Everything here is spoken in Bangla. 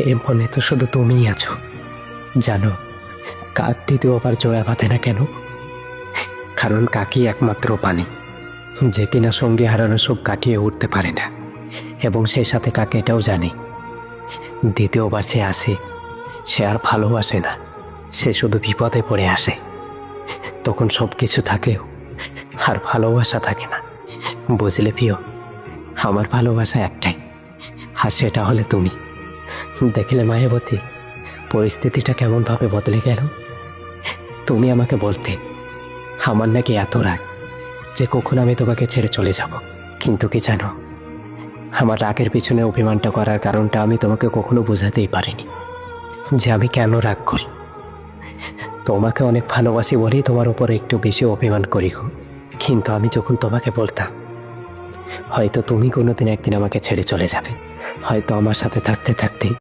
এ মনে তো শুধু তুমিই আছো। জানো কাক দ্বিতীয়বার জোড়া বাঁধে না কেন? কারণ কাকই একমাত্র প্রাণী যে কিনা সঙ্গী হারানো সুখ কাটিয়ে উঠতে পারে না, এবং সেই সাথে কাক এটাও জানে দ্বিতীয়বার সে আসে সে আর ভালোবাসে না, সে শুধু বিপদে পড়ে আসে। তখন সব কিছু থাকলেও আর ভালোবাসা থাকে না। বুঝলে প্রিয়, আমার ভালোবাসা একটাই, আর সেটা হলে তুমি। দেখলে মায়াবতী, পরিস্থিতিটা কেমনভাবে বদলে গেল। তুমি আমাকে বলতে আমার নাকি এত রাগ যে কখনো আমি তোমাকে ছেড়ে চলে যাব, কিন্তু কি জানো, আমার রাগের পিছনে অভিমানটা করার কারণটা আমি তোমাকে কখনো বোঝাতেই পারিনি যে আমি কেন রাগ করি। তোমাকে অনেক ভালোবাসি বলেই তোমার উপর একটু বেশি অভিমান করি গো। কিন্তু আমি যখন তোমাকে বলতাম হয়তো তুমি কোনোদিন একদিন আমাকে ছেড়ে চলে যাবে, হয়তো আমার সাথে থাকতে থাকতেই